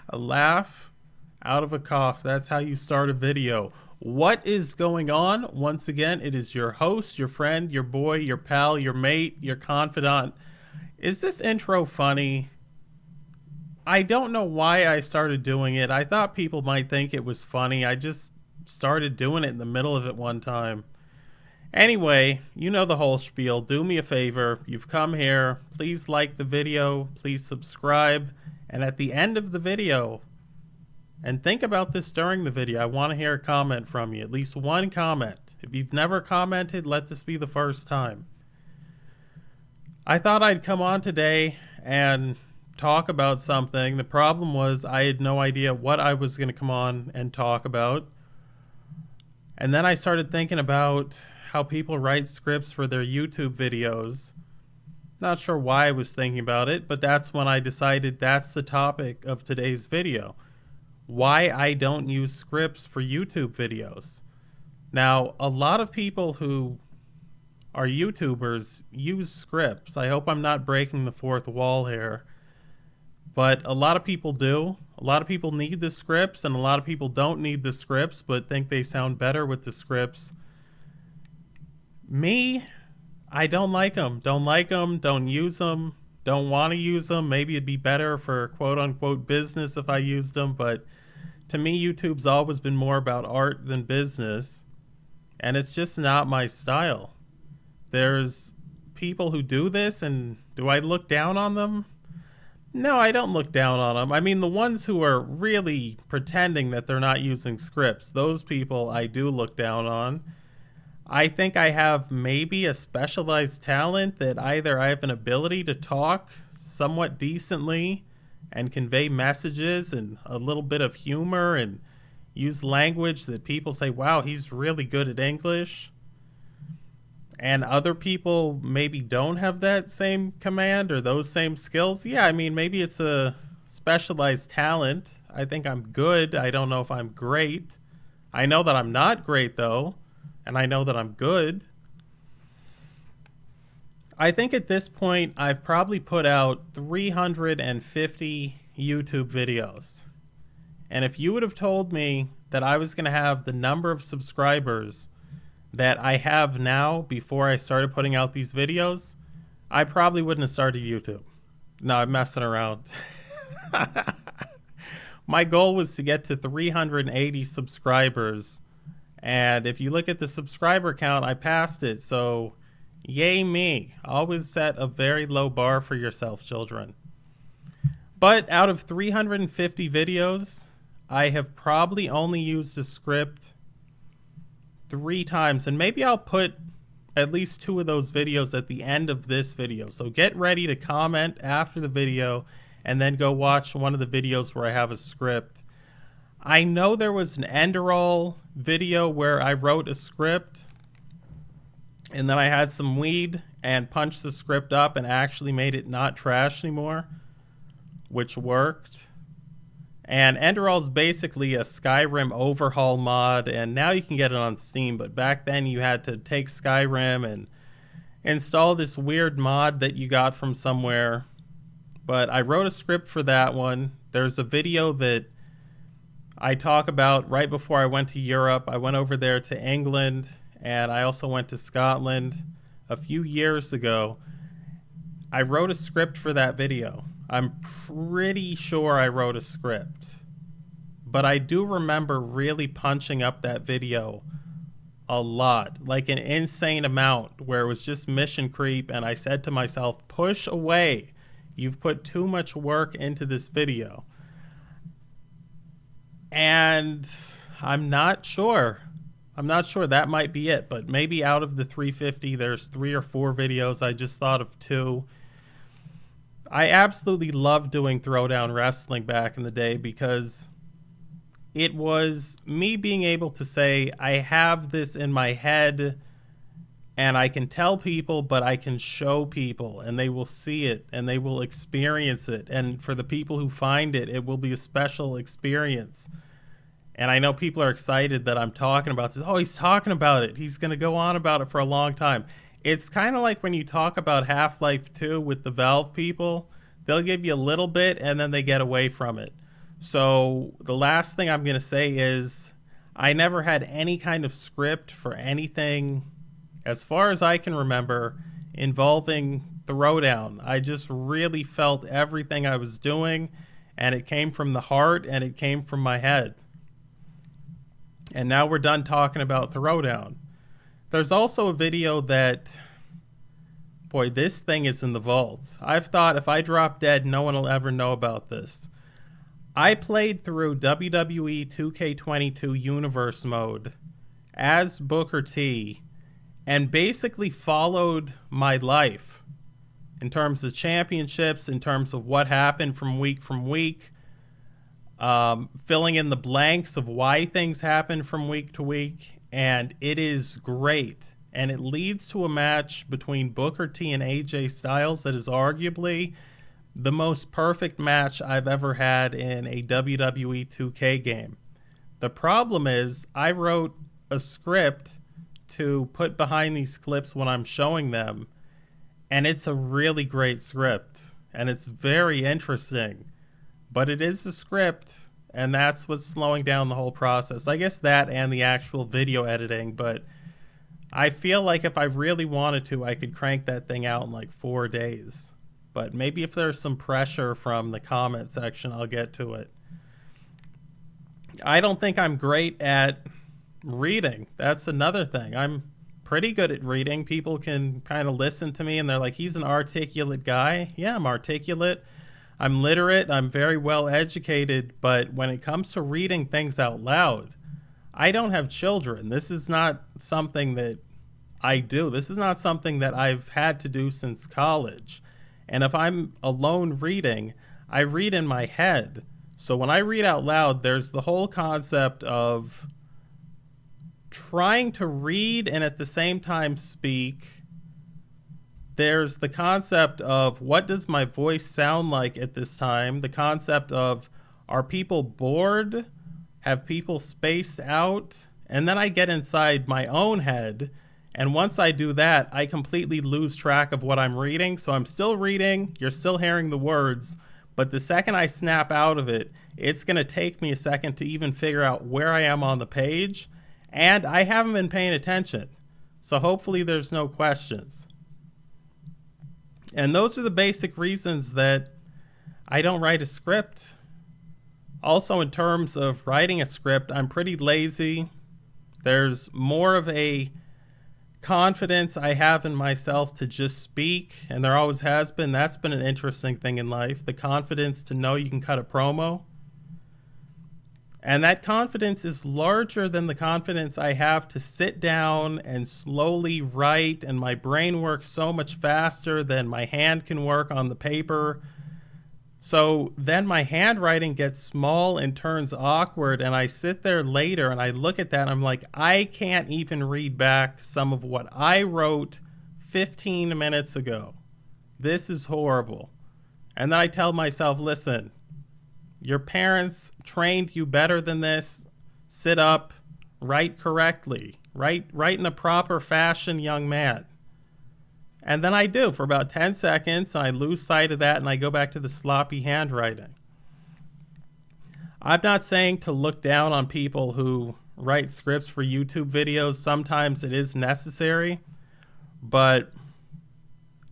A laugh out of a cough. That's how you start a video. What is going on? Once again, it is your host, your friend, your boy, your pal, your mate, your confidant. Is this intro funny? I don't know why I started doing it. I thought people might think it was funny. I just started doing it in the middle of it one time. Anyway, you know the whole spiel. Do me a favor. You've come here. Please like the video. Please subscribe. And at the end of the video, and think about this during the video, I want to hear a comment from you. At least one comment. If you've never commented, let this be the first time. I thought I'd come on today and talk about something. The problem was I had no idea what I was going to come on and talk about. And then I started thinking about how people write scripts for their YouTube videos. Not sure why I was thinking about it, but that's when I decided that's the topic of today's video. Why I don't use scripts for YouTube videos. Now, a lot of people who are YouTubers use scripts. I hope I'm not breaking the fourth wall here. But a lot of people do. A lot of people need the scripts, and a lot of people don't need the scripts, but think they sound better with the scripts. Me, I don't like them. Don't like them, don't use them, don't want to use them. Maybe it'd be better for quote-unquote business if I used them, but to me, YouTube's always been more about art than business, and it's just not my style. There's people who do this, and do I look down on them? No, I don't look down on them. I mean, the ones who are really pretending that they're not using scripts, those people I do look down on. I think I have maybe a specialized talent that either I have an ability to talk somewhat decently and convey messages and a little bit of humor and use language that people say, wow, he's really good at English. And other people maybe don't have that same command or those same skills. Yeah, I mean, maybe it's a specialized talent. I think I'm good. I don't know if I'm great. I know that I'm not great, though. And I know that I'm good. I think at this point, I've probably put out 350 YouTube videos. And if you would have told me that I was going to have the number of subscribers that I have now before I started putting out these videos, I probably wouldn't have started YouTube. No, I'm messing around. My goal was to get to 380 subscribers. And if you look at the subscriber count, I passed it. So yay me. Always set a very low bar for yourself, children. But out of 350 videos, I have probably only used a script 3 times. And maybe I'll put at least 2 of those videos at the end of this video. So get ready to comment after the video and then go watch one of the videos where I have a script. I know there was an Enderall video where I wrote a script and then I had some weed and punched the script up and actually made it not trash anymore, which worked. And Enderall is basically a Skyrim overhaul mod, and now you can get it on Steam, but back then you had to take Skyrim and install this weird mod that you got from somewhere. But I wrote a script for that one. There's a video that I talk about right before I went to Europe. I went over there to England, and I also went to Scotland a few years ago. I wrote a script for that video. I'm pretty sure I wrote a script. But I do remember really punching up that video a lot, like an insane amount, where it was just mission creep, and I said to myself, push away. You've put too much work into this video. And I'm not sure. That might be it, but maybe out of the 350, there's 3 or 4 videos. I just thought of 2. I absolutely loved doing Throwdown Wrestling back in the day because it was me being able to say, I have this in my head and I can tell people, but I can show people and they will see it and they will experience it. And for the people who find it, it will be a special experience. And I know people are excited that I'm talking about this. Oh, he's talking about it. He's going to go on about it for a long time. It's kind of like when you talk about Half-Life 2 with the Valve people. They'll give you a little bit and then they get away from it. So the last thing I'm going to say is I never had any kind of script for anything, as far as I can remember, involving Throwdown. I just really felt everything I was doing, and it came from the heart and it came from my head. And now we're done talking about Throwdown. There's also a video that, boy, this thing is in the vault. I've thought if I drop dead, no one will ever know about this. I played through WWE 2K22 Universe mode as Booker T and basically followed my life in terms of championships, in terms of what happened from week, filling in the blanks of why things happen from week to week. And it is great. And it leads to a match between Booker T and AJ Styles that is arguably the most perfect match I've ever had in a WWE 2K game. The problem is I wrote a script to put behind these clips when I'm showing them, and it's a really great script, and it's very interesting. But it is a script, and that's what's slowing down the whole process. I guess that and the actual video editing, but I feel like if I really wanted to, I could crank that thing out in like 4 days. But maybe if there's some pressure from the comment section, I'll get to it. I don't think I'm great at reading. That's another thing. I'm pretty good at reading. People can kind of listen to me and they're like, he's an articulate guy. Yeah, I'm articulate. I'm literate. I'm very well educated. But when it comes to reading things out loud, I don't have children. This is not something that I do. This is not something that I've had to do since college. And if I'm alone reading, I read in my head. So when I read out loud, there's the whole concept of trying to read and at the same time speak. There's the concept of what does my voice sound like at this time? The concept of are people bored? Have people spaced out? And then I get inside my own head. And once I do that, I completely lose track of what I'm reading. So I'm still reading, you're still hearing the words, but the second I snap out of it, it's going to take me a second to even figure out where I am on the page. And I haven't been paying attention. So hopefully there's no questions. And those are the basic reasons that I don't write a script. Also, in terms of writing a script, I'm pretty lazy. There's more of a confidence I have in myself to just speak, and there always has been. That's been an interesting thing in life, the confidence to know you can cut a promo. And that confidence is larger than the confidence I have to sit down and slowly write, and my brain works so much faster than my hand can work on the paper. So then my handwriting gets small and turns awkward, and I sit there later and I look at that and I'm like, I can't even read back some of what I wrote 15 minutes ago. This is horrible. And then I tell myself, listen, your parents trained you better than this. Sit up, write correctly, write in the proper fashion, young man. And then I do for about 10 seconds, and I lose sight of that, and I go back to the sloppy handwriting. I'm not saying to look down on people who write scripts for YouTube videos. Sometimes it is necessary, but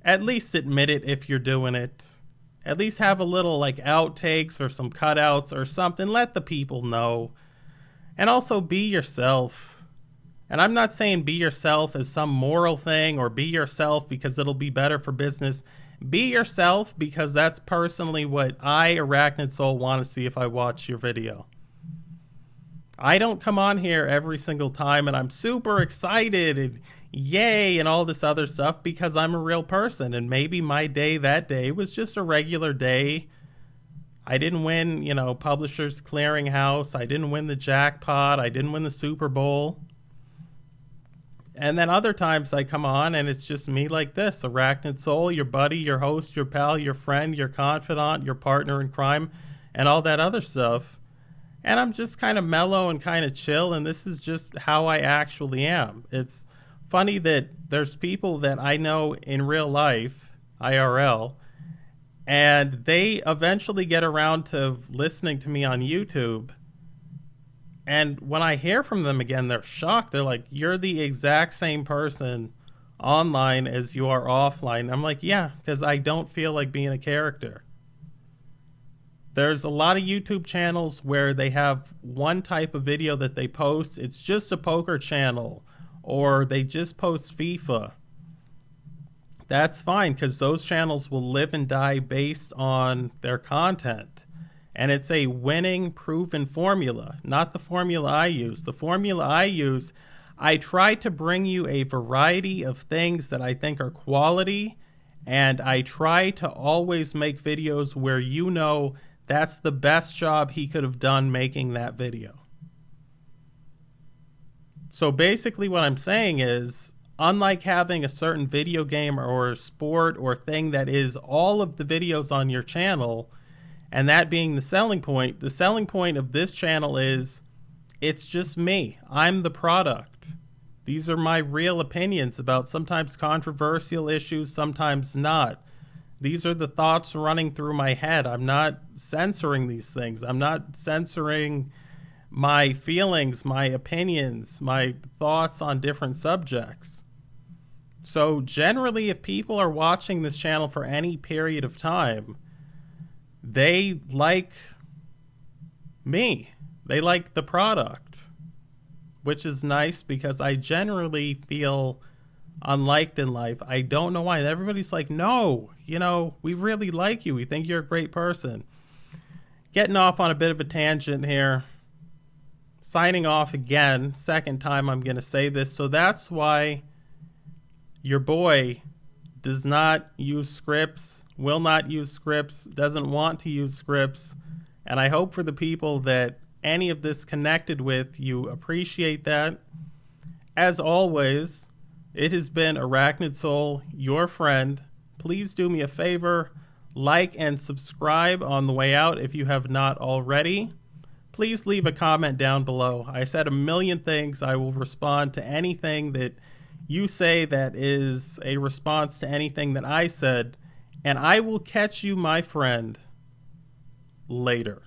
at least admit it if you're doing it. At least have a little like outtakes or some cutouts or something. Let the people know. And also be yourself. And I'm not saying be yourself as some moral thing or be yourself because it'll be better for business. Be yourself because that's personally what I, Arachnid Soul, want to see if I watch your video. I don't come on here every single time and I'm super excited and yay and all this other stuff because I'm a real person. And maybe my day that day was just a regular day. I didn't win, Publishers Clearinghouse. I didn't win the jackpot. I didn't win the Super Bowl. And then other times I come on and it's just me like this, Arachnid Soul, your buddy, your host, your pal, your friend, your confidant, your partner in crime, and all that other stuff. And I'm just kind of mellow and kind of chill, and this is just how I actually am. It's funny that there's people that I know in real life, IRL, and they eventually get around to listening to me on YouTube. And when I hear from them again, they're shocked. They're like, you're the exact same person online as you are offline. I'm like, yeah, because I don't feel like being a character. There's a lot of YouTube channels where they have one type of video that they post. It's just a poker channel, or they just post FIFA. That's fine, because those channels will live and die based on their content. And it's a winning, proven formula, not the formula I use. The formula I use, I try to bring you a variety of things that I think are quality, and I try to always make videos where you know that's the best job he could have done making that video. So basically what I'm saying is, unlike having a certain video game or sport or thing that is all of the videos on your channel, and that being the selling point of this channel is, it's just me. I'm the product. These are my real opinions about sometimes controversial issues, sometimes not. These are the thoughts running through my head. I'm not censoring these things. I'm not censoring my feelings, my opinions, my thoughts on different subjects. So generally, if people are watching this channel for any period of time, they like me. They like the product, which is nice because I generally feel unliked in life. I don't know why. Everybody's like, no, we really like you. We think you're a great person. Getting off on a bit of a tangent here. Signing off again. Second time I'm going to say this. So that's why your boy does not use scripts, will not use scripts, doesn't want to use scripts. And I hope for the people that any of this connected with, you appreciate that. As always, it has been Arachnid Soul, your friend. Please do me a favor, like and subscribe on the way out if you have not already. Please leave a comment down below. I said a million things. I will respond to anything that you say that is a response to anything that I said. And I will catch you, my friend, later.